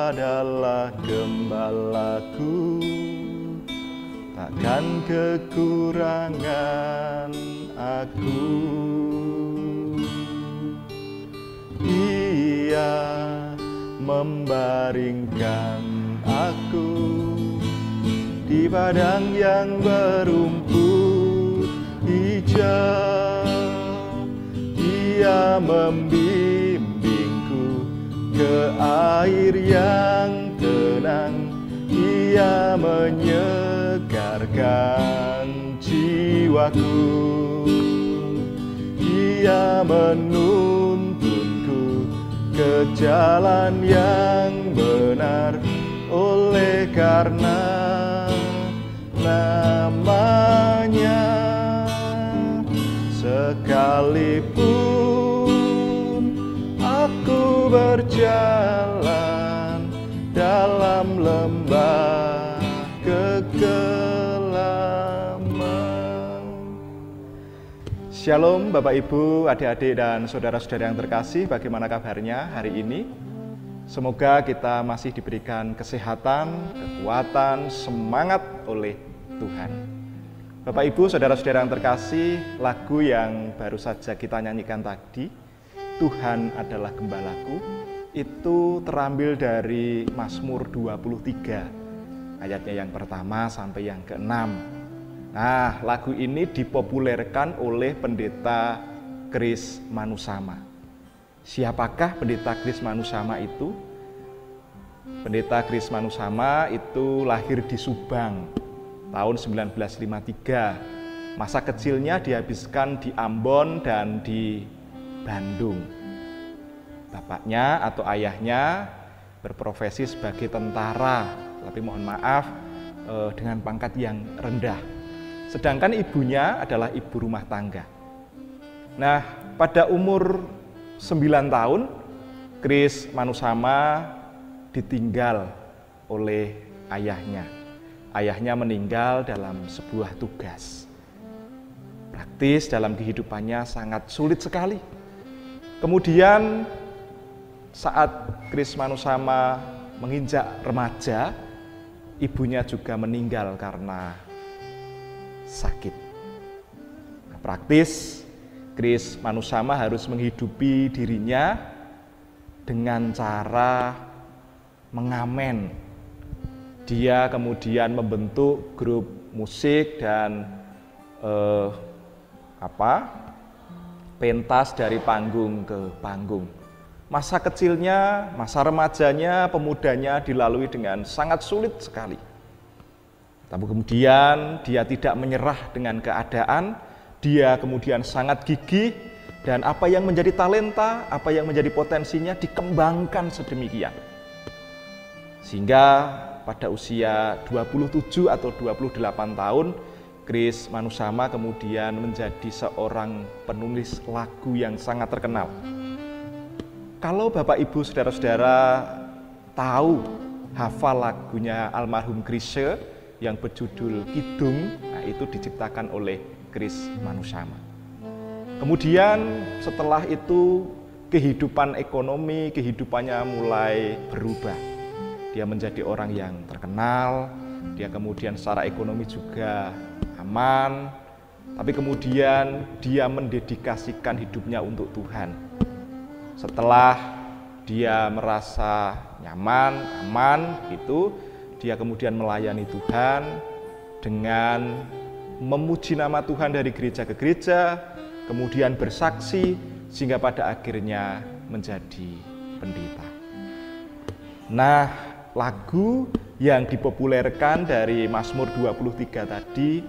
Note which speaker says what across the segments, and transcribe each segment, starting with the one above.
Speaker 1: adalah gembalaku, takkan kekurangan aku. Ia membaringkan aku di padang yang berumput hijau. Ia membimbingku ke air yang tenang. Ia menyegarkan jiwaku. Ia menuntunku ke jalan yang benar, oleh karena namanya. Sekalipun aku berjalan dalam lembah kekelaman. Shalom Bapak Ibu, adik-adik dan saudara-saudara yang terkasih, bagaimana kabarnya hari ini? Semoga kita masih diberikan kesehatan, kekuatan, semangat oleh Tuhan. Bapak Ibu, saudara-saudara yang terkasih, lagu yang baru saja kita nyanyikan tadi, Tuhan adalah Gembalaku, itu terambil dari Mazmur 23, ayatnya yang pertama sampai yang ke-6. Nah, lagu ini dipopulerkan oleh Pendeta Kris Manusama. Siapakah Pendeta Kris Manusama itu? Pendeta Kris Manusama itu lahir di Subang tahun 1953. Masa kecilnya dihabiskan di Ambon dan di Bandung. Bapaknya atau ayahnya berprofesi sebagai tentara, tapi mohon maaf dengan pangkat yang rendah. Sedangkan ibunya adalah ibu rumah tangga. Nah, pada umur 9 tahun, Kris Manusama ditinggal oleh ayahnya. Ayahnya meninggal dalam sebuah tugas. Praktis dalam kehidupannya sangat sulit sekali. Kemudian saat Kris Manusama menginjak remaja, ibunya juga meninggal karena sakit. Nah, praktis Kris Manusama harus menghidupi dirinya dengan cara mengamen. Dia kemudian membentuk grup musik dan pentas dari panggung ke panggung. Masa kecilnya, masa remajanya, pemudanya dilalui dengan sangat sulit sekali. Tapi kemudian dia tidak menyerah dengan keadaan, dia kemudian sangat gigih, dan apa yang menjadi talenta, apa yang menjadi potensinya dikembangkan sedemikian. Sehingga pada usia 27 atau 28 tahun, Kris Manusama kemudian menjadi seorang penulis lagu yang sangat terkenal. Kalau Bapak Ibu saudara-saudara tahu, hafal lagunya almarhum Chrisye yang berjudul Kidung, nah itu diciptakan oleh Kris Manusama. Kemudian setelah itu kehidupan ekonomi, kehidupannya mulai berubah. Dia menjadi orang yang terkenal, dia kemudian secara ekonomi juga aman, tapi kemudian dia mendedikasikan hidupnya untuk Tuhan. Setelah dia merasa nyaman, aman, dia kemudian melayani Tuhan dengan memuji nama Tuhan dari gereja ke gereja, kemudian bersaksi, sehingga pada akhirnya menjadi pendeta. Nah, lagu yang dipopulerkan dari Mazmur 23 tadi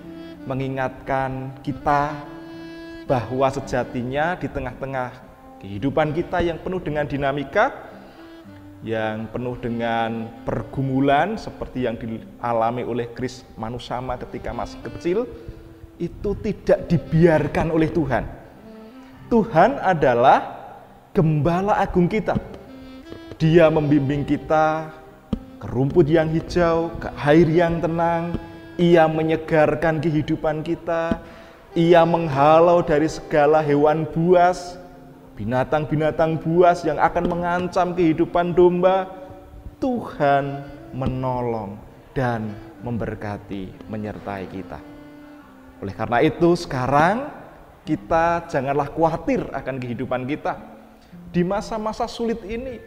Speaker 1: mengingatkan kita bahwa sejatinya di tengah-tengah kehidupan kita yang penuh dengan dinamika, yang penuh dengan pergumulan seperti yang dialami oleh Kris Manusama ketika masih kecil, itu tidak dibiarkan oleh Tuhan. Tuhan adalah Gembala Agung kita. Dia membimbing kita ke rumput yang hijau, ke air yang tenang. Ia menyegarkan kehidupan kita. Ia menghalau dari segala hewan buas, binatang-binatang buas yang akan mengancam kehidupan domba. Tuhan menolong dan memberkati, menyertai kita. Oleh karena itu sekarang kita janganlah khawatir akan kehidupan kita. Di masa-masa sulit ini,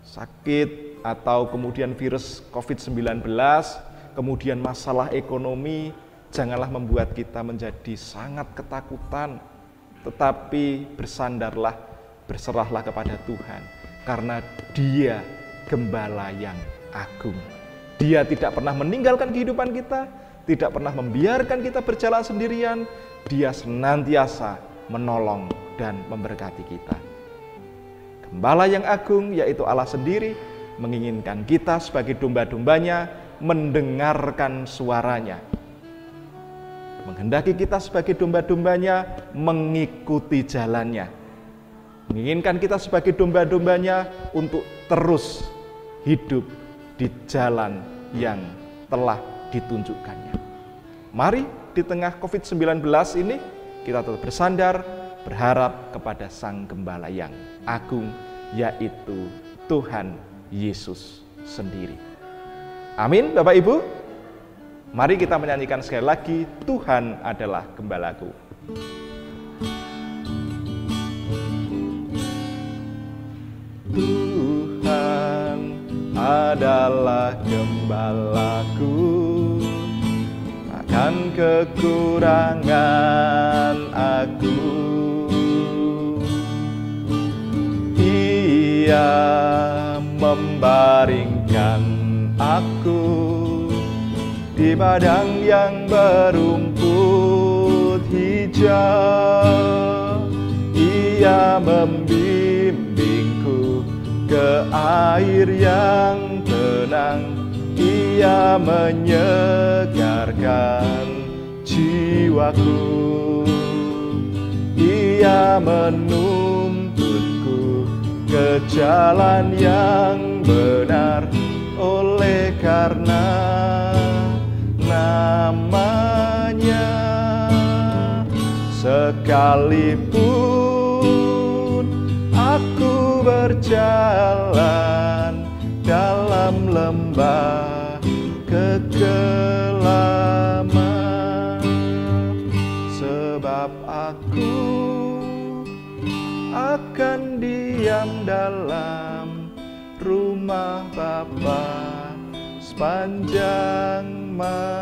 Speaker 1: sakit atau kemudian virus COVID-19, kemudian masalah ekonomi, janganlah membuat kita menjadi sangat ketakutan. Tetapi bersandarlah, berserahlah kepada Tuhan. Karena Dia Gembala yang agung. Dia tidak pernah meninggalkan kehidupan kita, tidak pernah membiarkan kita berjalan sendirian. Dia senantiasa menolong dan memberkati kita. Gembala yang agung, yaitu Allah sendiri, menginginkan kita sebagai domba-dombanya mendengarkan suaranya. Menghendaki kita sebagai domba-dombanya mengikuti jalannya. Menginginkan kita sebagai domba-dombanya untuk terus hidup di jalan yang telah ditunjukkannya. Mari di tengah COVID-19 ini kita tetap bersandar, berharap kepada Sang Gembala yang agung, yaitu Tuhan Yesus sendiri. Amin, Bapak Ibu. Mari kita menyanyikan sekali lagi, Tuhan adalah Gembalaku. Tuhan adalah Gembalaku, takkan kekurangan aku. Ia membaringkan aku di padang yang berumput hijau. Ia membimbingku ke air yang tenang. Ia menyegarkan jiwaku. Ia menuntutku ke jalan yang benar. Oleh karena namanya, sekalipun aku berjalan dalam lembah kekelaman, sebab aku akan diam dalam rumah Bapa sepanjang masa.